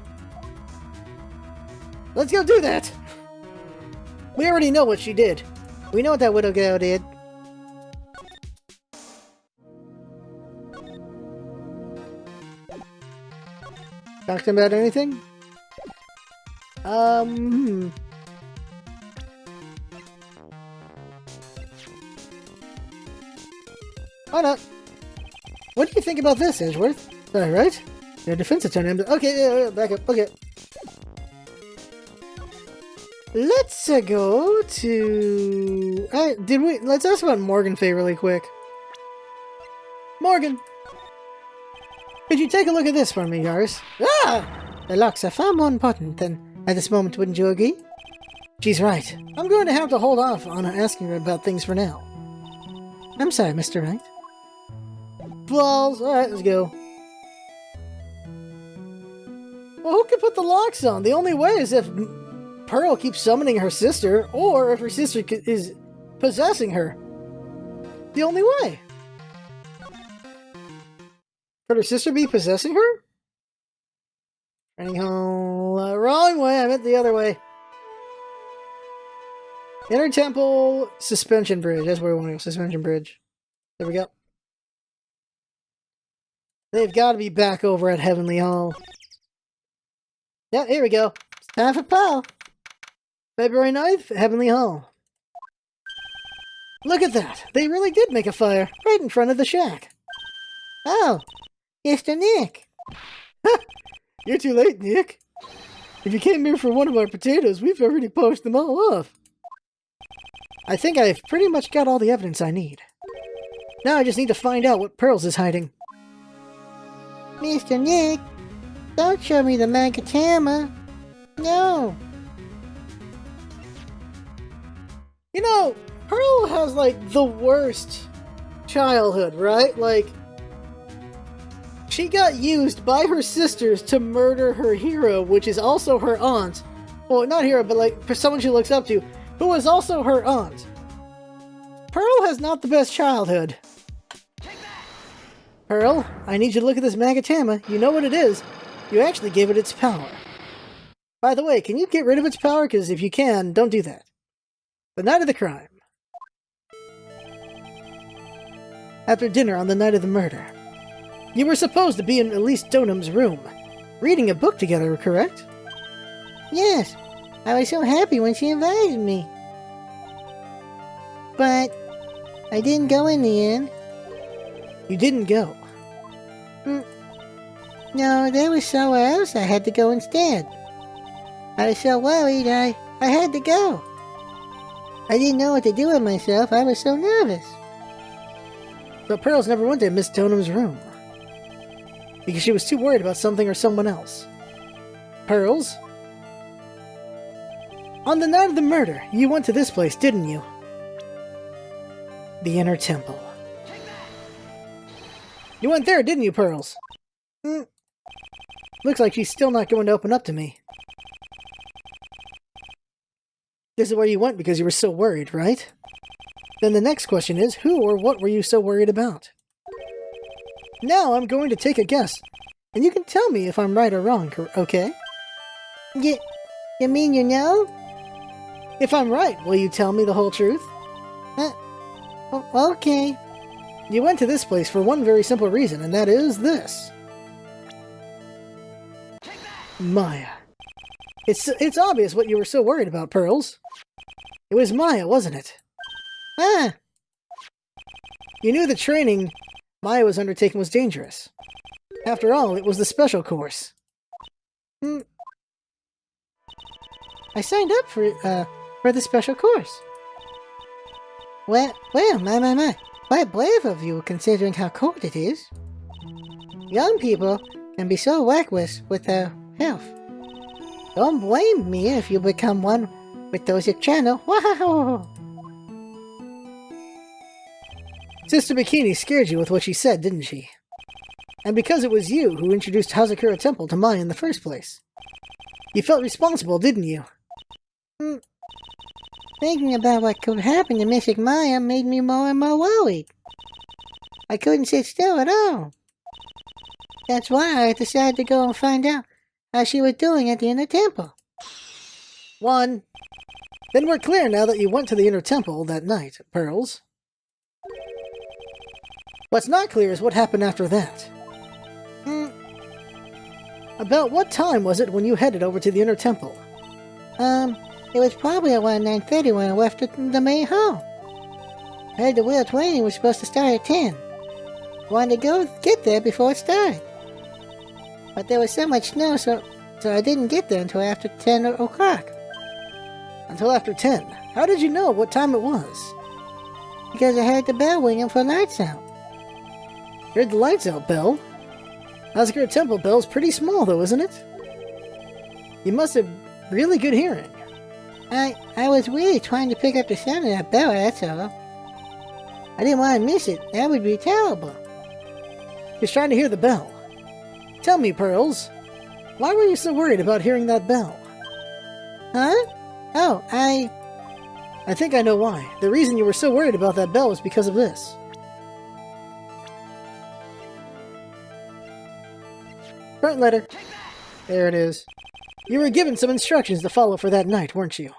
Let's go do that! We already know what she did. We know what that Widow Girl did. Talking about anything? Why not? What do you think about this, Edgeworth? Alright. Your defense attorney. Okay, yeah, back up. Okay. Let's go to... let's ask about Morgan Fay really quick. Morgan! Could you take a look at this for me, Yars? Ah! The locks are far more important than at this moment, wouldn't you agree? She's right. I'm going to have to hold off on asking her about things for now. I'm sorry, Mr. Wright. Balls! Alright, let's go. Well, who can put the locks on? The only way is if Pearl keeps summoning her sister, or if her sister is possessing her. The only way. Could her sister be possessing her? Anyhow, wrong way, I meant the other way. Inner Temple, Suspension Bridge. That's where we want to go, Suspension Bridge. There we go. They've got to be back over at Heavenly Hall. Yeah, here we go. It's time for Pearl. February 9th, Heavenly Hall. Look at that! They really did make a fire, right in front of the shack. Oh, Mr. Nick. You're too late, Nick. If you came here for one of our potatoes, we've already poached them all off. I think I've pretty much got all the evidence I need. Now I just need to find out what Pearls is hiding. Mr. Nick, don't show me the Magatama. No. You know, Pearl has, like, the worst childhood, right? Like, she got used by her sisters to murder her hero, which is also her aunt. Well, not hero, but, like, for someone she looks up to, who is also her aunt. Pearl has not the best childhood. Pearl, I need you to look at this Magatama. You know what it is. You actually gave it its power. By the way, can you get rid of its power? Because if you can, don't do that. The night of the crime. After dinner on the night of the murder. You were supposed to be in Elise Stonum's room, reading a book together, correct? Yes, I was so happy when she invited me. But I didn't go in the end. You didn't go? No, there was somewhere else I had to go instead. I was so worried I had to go. I didn't know what to do with myself. I was so nervous. But Pearls never went to Miss Stonum's room. Because she was too worried about something or someone else. Pearls? On the night of the murder, you went to this place, didn't you? The Inner Temple. You went there, didn't you, Pearls? Looks like she's still not going to open up to me. This is where you went because you were so worried, right? Then the next question is, who or what were you so worried about? Now I'm going to take a guess, and you can tell me if I'm right or wrong, okay? You mean you know? If I'm right, will you tell me the whole truth? Okay. You went to this place for one very simple reason, and that is this. Maya. It's obvious what you were so worried about, Pearls. It was Maya, wasn't it? Ah! You knew the training Maya's undertaking was dangerous. After all, it was the special course. I signed up for the special course. Well, my. Quite brave of you, considering how cold it is. Young people can be so reckless with their health. Don't blame me if you become one with those at channel. Wow! Sister Bikini scared you with what she said, didn't she? And because it was you who introduced Hazakura Temple to Maya in the first place. You felt responsible, didn't you? Thinking about what could happen to Mystic Maya made me more and more worried. I couldn't sit still at all. That's why I decided to go and find out how she was doing at the inner temple. 1. Then we're clear now that you went to the inner temple that night, Pearls. What's not clear is what happened after that. About what time was it when you headed over to the inner temple? It was probably around 9:30 when I left the main hall. I heard the wheel training was supposed to start at 10. Wanted to go get there before it started. But there was so much snow, so I didn't get there until after 10 o'clock. Until after 10? How did you know what time it was? Because I heard the bell ringing for lights out. Heard the lights out bell? Hazakura Temple bell's pretty small though, isn't it? You must have really good hearing. I was really trying to pick up the sound of that bell, that's all. I didn't want to miss it. That would be terrible. Just trying to hear the bell. Tell me, Pearls, why were you so worried about hearing that bell? Huh? Oh, I think I know why. The reason you were so worried about that bell was because of this. Front letter. There it is. You were given some instructions to follow for that night, weren't you?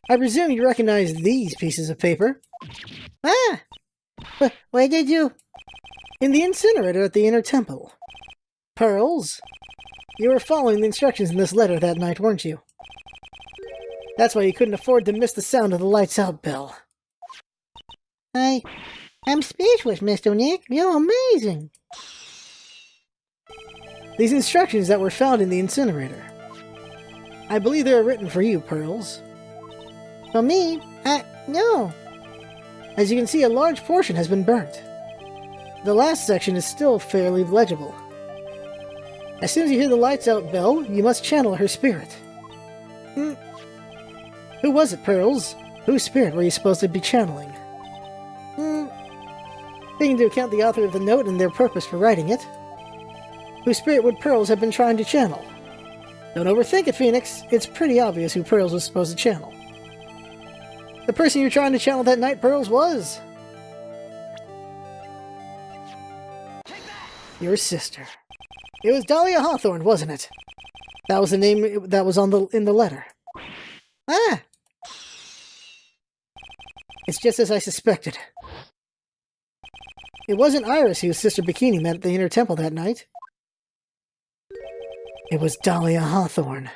I presume you recognize these pieces of paper. Where did you? In the incinerator at the inner temple. Pearls, you were following the instructions in this letter that night, weren't you? That's why you couldn't afford to miss the sound of the lights out bell. I'm speechless, Mr. Nick. You're amazing. These instructions that were found in the incinerator. I believe they were written for you, Pearls. For me? No. As you can see, a large portion has been burnt. The last section is still fairly legible. As soon as you hear the lights out bell, you must channel her spirit. Who was it, Pearls? Whose spirit were you supposed to be channeling? Taking into account the author of the note and their purpose for writing it, whose spirit would Pearls have been trying to channel? Don't overthink it, Phoenix. It's pretty obvious who Pearls was supposed to channel. The person you were trying to channel that night, Pearls, was... your sister. It was Dahlia Hawthorne, wasn't it? That was the name that was in the letter. It's just as I suspected. It wasn't Iris who Sister Bikini met at the inner temple that night. It was Dahlia Hawthorne.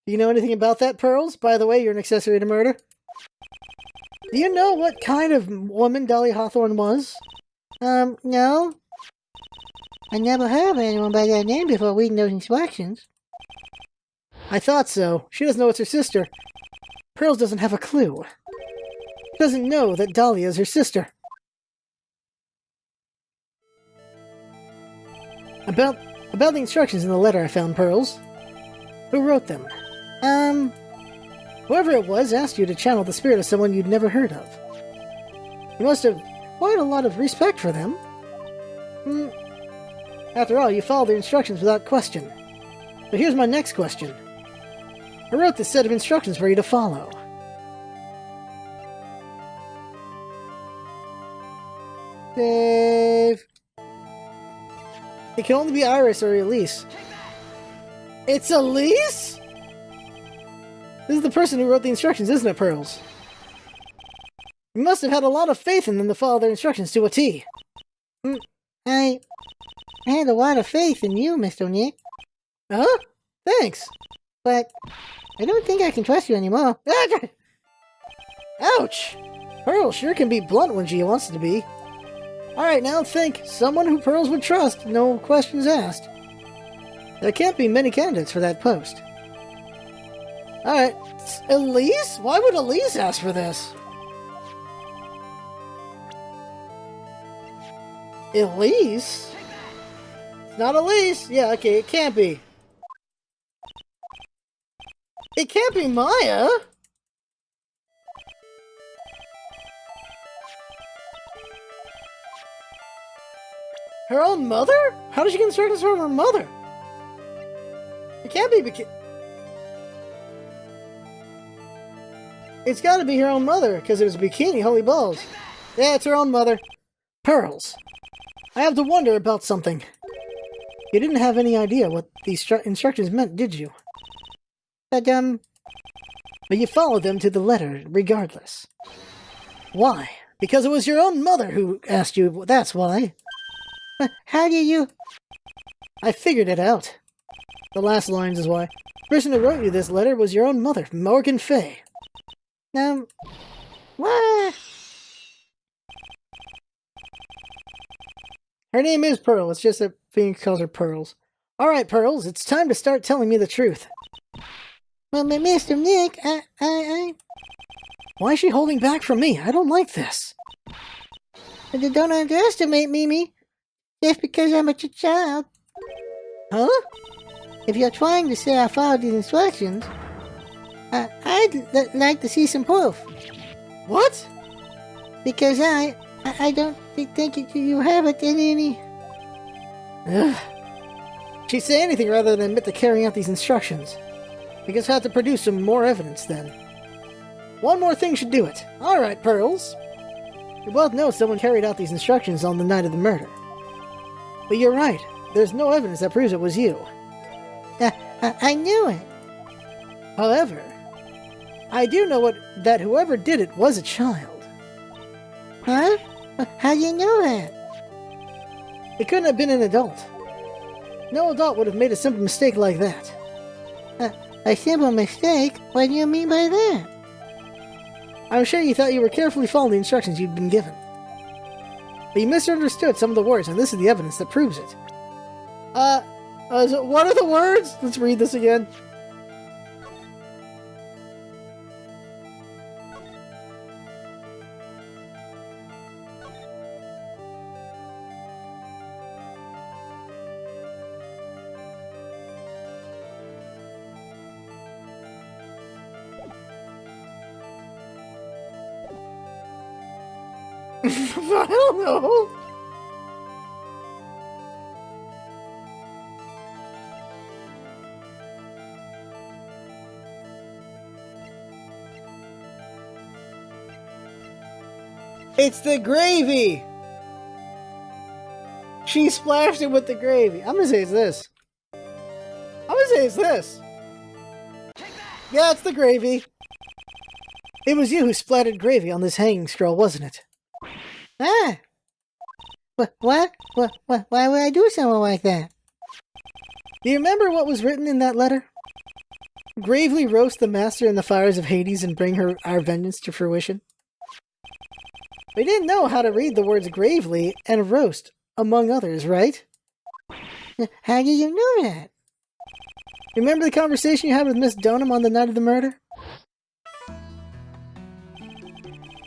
Do you know anything about that, Pearls? By the way, you're an accessory to murder. Do you know what kind of woman Dahlia Hawthorne was? No. I never heard of anyone by that name before reading those instructions. I thought so. She doesn't know it's her sister. Pearls doesn't have a clue. She doesn't know that Dahlia is her sister. About the instructions in the letter I found, Pearls. Who wrote them? Whoever it was asked you to channel the spirit of someone you'd never heard of. You must have quite a lot of respect for them. After all, you followed their instructions without question. But here's my next question. I wrote this set of instructions for you to follow. Save. It can only be Iris or Elise. It's Elise?! This is the person who wrote the instructions, isn't it, Pearls? You must have had a lot of faith in them to follow their instructions to a T. I had a lot of faith in you, Mr. Nick. Huh? Thanks. But I don't think I can trust you anymore. Ouch! Pearl sure can be blunt when she wants to be. Alright, now think. Someone who Pearls would trust, no questions asked. There can't be many candidates for that post. Alright. Elise? Why would Elise ask for this? Elise? It's not Elise. Yeah, okay, it can't be. It can't be Maya. Her own mother? How did she get instructions from her mother? It can't be because... It's gotta be her own mother, because it was bikini, holy balls. Yeah, it's her own mother. Pearls. I have to wonder about something. You didn't have any idea what these instructions meant, did you? But you followed them to the letter, regardless. Why? Because it was your own mother who asked you, that's why. How do you... I figured it out. The last lines is why. The person who wrote you this letter was your own mother, Morgan Fay. What? Her name is Pearl, it's just that Phoenix calls her Pearls. Alright, Pearls, it's time to start telling me the truth. Well, Mr. Nick, Why is she holding back from me? I don't like this. Don't underestimate me. Just because I'm a child. Huh? If you're trying to say I followed these instructions, I'd like to see some proof. What? Because I don't think you have it in any... Ugh. She'd say anything rather than admit to carrying out these instructions. I guess I have to produce some more evidence then. One more thing should do it. Alright, Pearls. We both know someone carried out these instructions on the night of the murder. But you're right. There's no evidence that proves it was you. I knew it. However, I do know that whoever did it was a child. Huh? How do you know that? It couldn't have been an adult. No adult would have made a simple mistake like that. A simple mistake? What do you mean by that? I'm sure you thought you were carefully following the instructions you'd been given. But you misunderstood some of the words, and this is the evidence that proves it. What are the words? Let's read this again. I don't know. It's the gravy! She splashed it with the gravy. I'm gonna say it's this. Yeah, it's the gravy. It was you who splattered gravy on this hanging scroll, wasn't it? Ah! What? Why would I do something like that? Do you remember what was written in that letter? Gravely roast the master in the fires of Hades and bring our vengeance to fruition. We didn't know how to read the words gravely and roast, among others, right? How do you know that? Remember the conversation you had with Miss Donham on the night of the murder?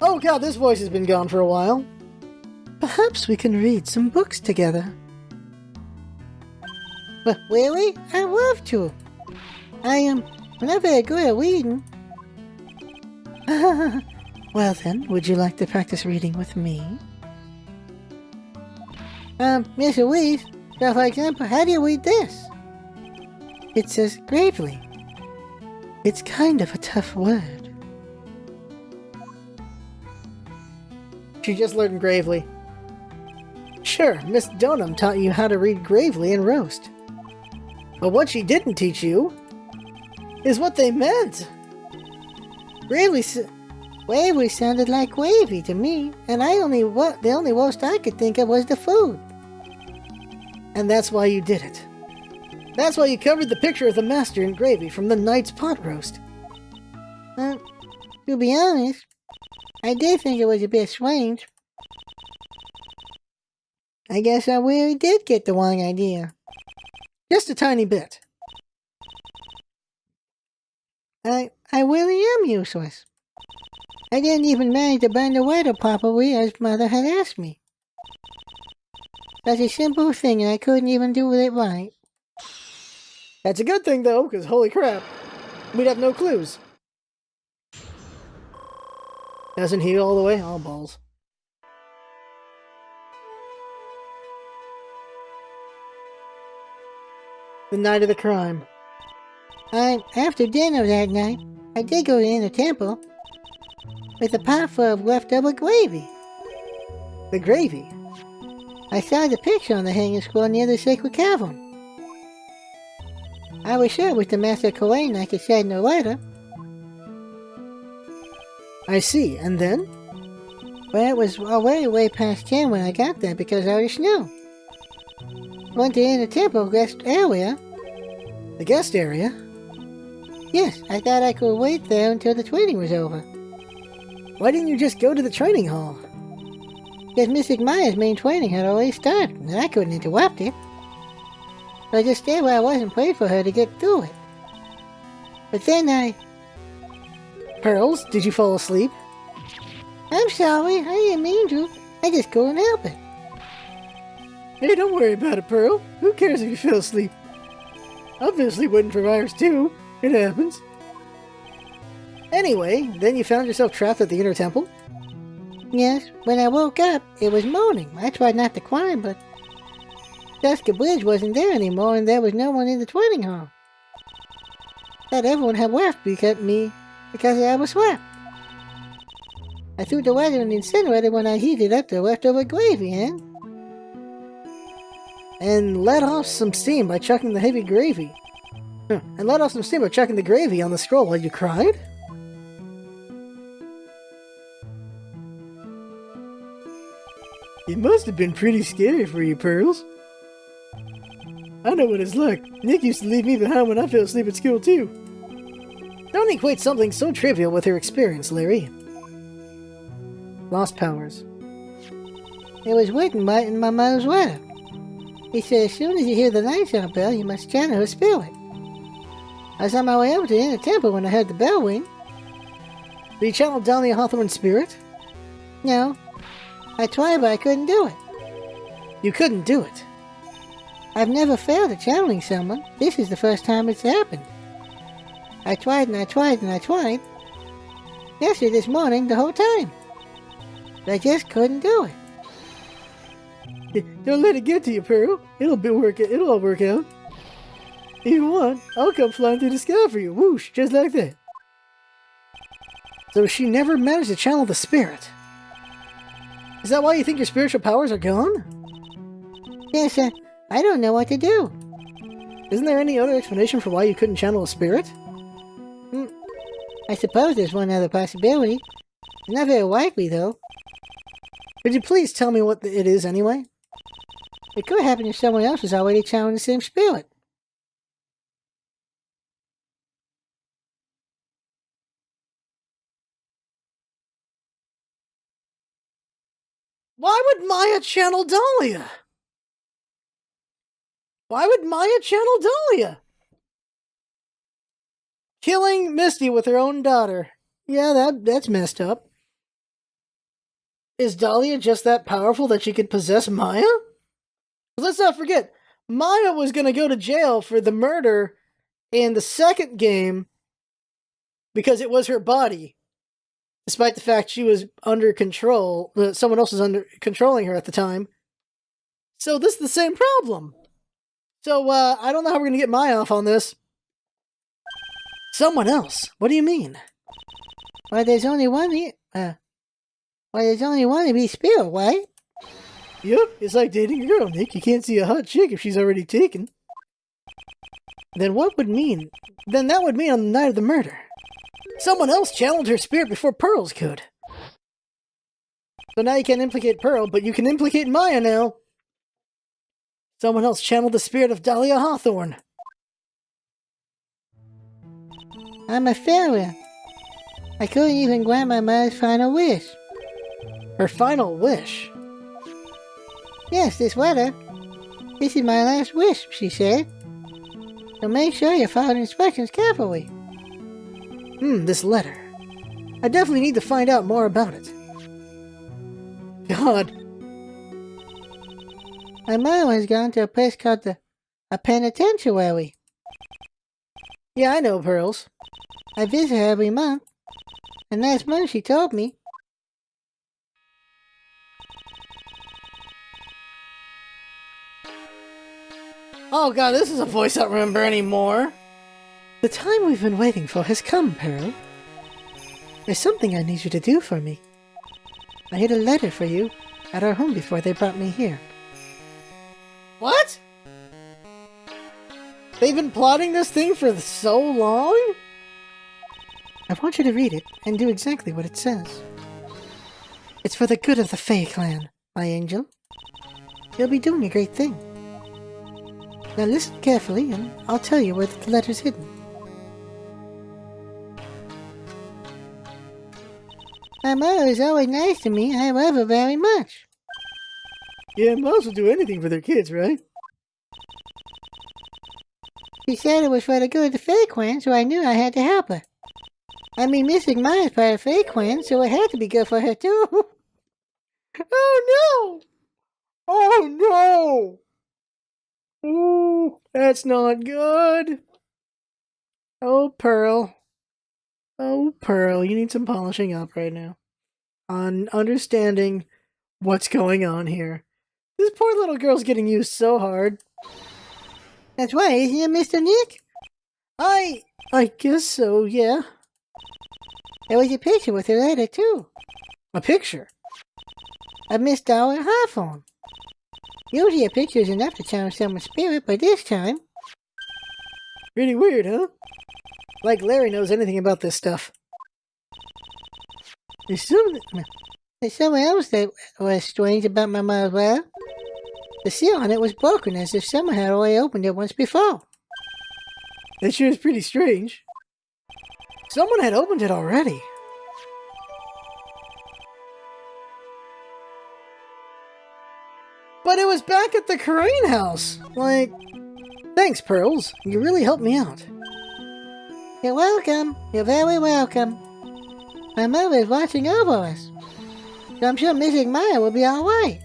Oh god, this voice has been gone for a while. Perhaps we can read some books together. Really? I'd love to. I am not very good at reading. Well then, would you like to practice reading with me? Miss Louise, so for example, how do you read this? It says gravely. It's kind of a tough word. She just learned gravely. Sure, Miss Donham taught you how to read gravely and roast. But what she didn't teach you is what they meant. Gravely sounded like gravy to me, and the only roast I could think of was the food. And that's why you did it. That's why you covered the picture of the master in gravy from the night's pot roast. To be honest, I did think it was a bit strange. I guess I really did get the wrong idea. Just a tiny bit. I really am useless. I didn't even manage to bend the weather properly as Mother had asked me. Such a simple thing and I couldn't even do it right. That's a good thing, though, because holy crap, we'd have no clues. Doesn't he all the way? Oh, balls. The night of the crime. After dinner that night, I did go in the temple with a pot full of leftover gravy. The gravy. I saw the picture on the hanging scroll near the sacred cavern. I was sure it was the Master Coin like it said in the letter. I see, and then? Well, it was already way past 10 when I got there because of the snow. Went to the temple guest area. The guest area? Yes, I thought I could wait there until the training was over. Why didn't you just go to the training hall? Because Mystic Maya's main training had already started, and I couldn't interrupt it. So I just stayed where I was and prayed for her to get through it. But then Pearls, did you fall asleep? I'm sorry, I didn't mean to. I just couldn't help it. Hey, don't worry about it, Pearl. Who cares if you fell asleep? Obviously waiting for virus too. It happens. Anyway, then you found yourself trapped at the inner temple? Yes, when I woke up, it was morning. I tried not to cry, but Jessica Bridge wasn't there anymore and there was no one in the training hall. Thought everyone had left because I was swept. I threw the letter in the incinerator when I heated up the leftover gravy, and let off some steam by chucking the heavy gravy. And let off some steam by chucking the gravy on the scroll while you cried? It must have been pretty scary for you, Pearls. I know what it's like. Nick used to leave me behind when I fell asleep at school, too. Don't equate something so trivial with her experience, Larry. Lost powers. It was written right in my mother's letter. He said as soon as you hear the night out bell, you must channel her spirit. I was on my way over to the inner temple when I heard the bell ring. Did you channel Dahlia Hawthorne's spirit? No. I tried, but I couldn't do it. You couldn't do it? I've never failed at channeling someone. This is the first time it's happened. I tried and I tried and I tried. Yesterday, this morning, the whole time. But I just couldn't do it. Don't let it get to you, Pearl. It'll all work out. If you want, I'll come flying through the sky for you. Whoosh, just like that. So she never managed to channel the spirit. Is that why you think your spiritual powers are gone? Yes, I don't know what to do. Isn't there any other explanation for why you couldn't channel a spirit? I suppose there's one other possibility. Not very likely, though. Could you please tell me what it is anyway? It could happen if someone else was already channeling the same spirit. Why would Maya channel Dahlia? Why would Maya channel Dahlia? Killing Misty with her own daughter. Yeah, that's messed up. Is Dahlia just that powerful that she could possess Maya? Let's not forget, Maya was going to go to jail for the murder in the second game because it was her body. Despite the fact she was under control, someone else was controlling her at the time. So this is the same problem. So, I don't know how we're going to get Maya off on this. Someone else? What do you mean? Well, there's only one here. There's only one of each spirit, right? Yep, it's like dating a girl, Nick. You can't see a hot chick if she's already taken. Then that would mean on the night of the murder, someone else channeled her spirit before Pearls could. So now you can't implicate Pearl, but you can implicate Maya now. Someone else channeled the spirit of Dahlia Hawthorne. I'm a failure. I couldn't even grant my mother's final wish. Her final wish? Yes, this letter. This is my last wish, she said. So make sure you follow the instructions carefully. This letter. I definitely need to find out more about it. God. My mother has gone to a place called a penitentiary. Yeah, I know, Pearls. I visit her every month. And last month she told me. Oh god, this is a voice I don't remember anymore. The time we've been waiting for has come, Pearl. There's something I need you to do for me. I hid a letter for you at our home before they brought me here. What? They've been plotting this thing for so long? I want you to read it and do exactly what it says. It's for the good of the Fae clan, my angel. You'll be doing a great thing. Now listen carefully and I'll tell you where the letter's hidden. My mother is always nice to me. I love her very much. Yeah, moms will do anything for their kids, right? She said it was for the good of the Fae clan, so I knew I had to help her. I mean, Mystic Maya is part of Fae clan, so it had to be good for her too. Oh no! Oh no! Ooh, that's not good. Oh, Pearl. Oh, Pearl, you need some polishing up right now. On understanding what's going on here. This poor little girl's getting used so hard. That's right, isn't it, Mr. Nick? I guess so, yeah. There was a picture with her letter, too. A picture? Of Miss Dahlia Hawthorne. Usually a picture is enough to challenge someone's spirit, but this time... Pretty weird, huh? Like Larry knows anything about this stuff. There's someone else that was strange about my mother's letter. The seal on it was broken, as if someone had already opened it once before. That sure is pretty strange. Someone had opened it already. But it was back at the Crane house. Like, thanks, Pearls. You really helped me out. You're welcome. You're very welcome. My mother is watching over us. So I'm sure Mystic Maya will be alright.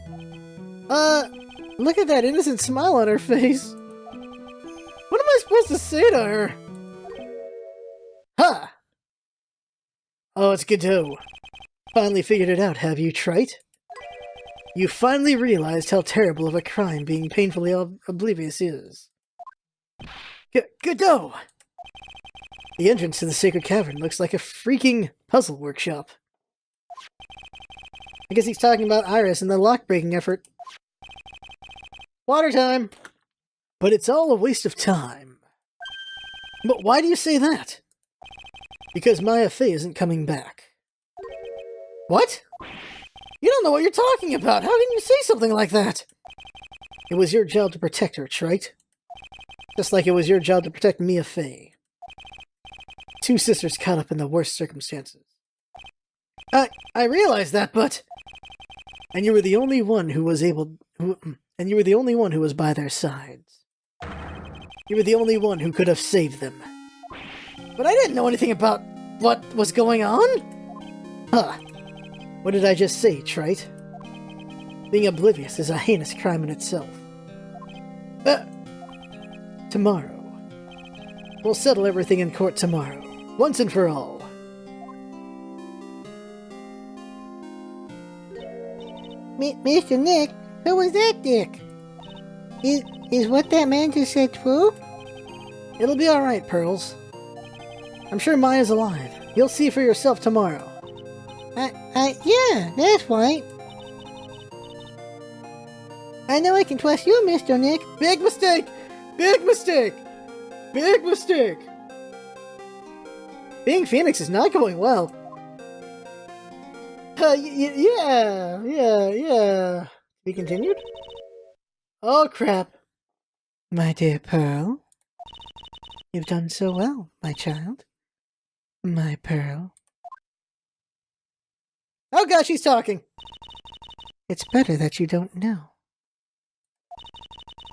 Look at that innocent smile on her face. What am I supposed to say to her? Ha! Oh, it's Godot. Finally figured it out, have you, Trite? You finally realized how terrible of a crime being painfully oblivious is. Godot! The entrance to the Sacred Cavern looks like a freaking puzzle workshop. I guess he's talking about Iris and the lock-breaking effort. Water time! But it's all a waste of time. But why do you say that? Because Maya Fey isn't coming back. What? You don't know what you're talking about! How can you say something like that? It was your job to protect her, Trite. Just like it was your job to protect Mia Fey. Two sisters caught up in the worst circumstances. I realize that, but... And you were the only one who was and you were the only one who was by their sides. You were the only one who could have saved them. But I didn't know anything about what was going on? Huh. What did I just say, Trite? Being oblivious is a heinous crime in itself. Tomorrow. We'll settle everything in court tomorrow. Once and for all. Mr. Nick, who was that dick? Is what that man just said true? It'll be alright, Pearls. I'm sure Maya's alive. You'll see for yourself tomorrow. Yeah, that's right. I know I can trust you, Mr. Nick. Big mistake! Big mistake! Big mistake! Being Phoenix is not going well. Yeah. Be continued? Oh, crap. My dear Pearl, you've done so well, my child. My Pearl. Oh gosh, she's talking. It's better that you don't know.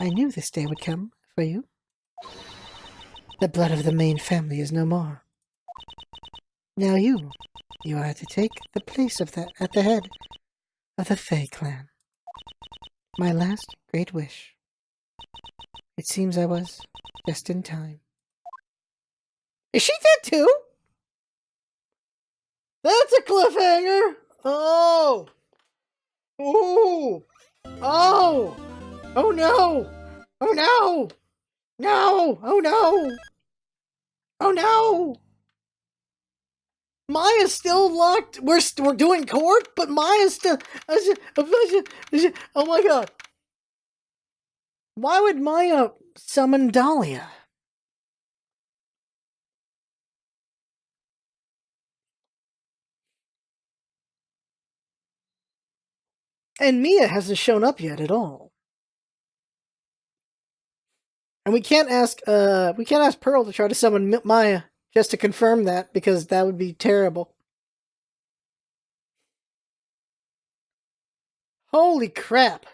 I knew this day would come for you. The blood of the main family is no more. Now you are to take the place of that at the head of the Fae clan. My last great wish. It seems I was just in time. Is she dead too? That's a cliffhanger! Oh! Ooh! Oh! Oh no! Oh no! No! Oh no! Oh no! Maya's still locked. We're doing court, but Maya's still. Oh my god! Why would Maya summon Dahlia? And Mia hasn't shown up yet at all. And we can't ask Pearl to try to summon Maya just to confirm that, because that would be terrible. Holy crap.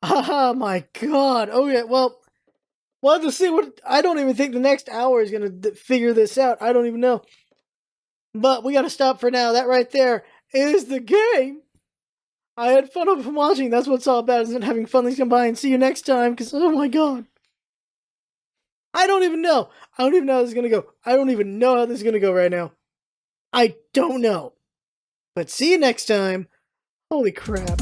Oh my god. Okay, well, we'll have to see what. I don't even think the next hour is going to figure this out. I don't even know. But we got to stop for now. That right there is the game. I had fun of watching. That's what it's all about, isn't having fun. Please come by and see you next time, because, oh my god. I don't even know. I don't even know how this is going to go. I don't even know how this is going to go right now. I don't know. But see you next time. Holy crap.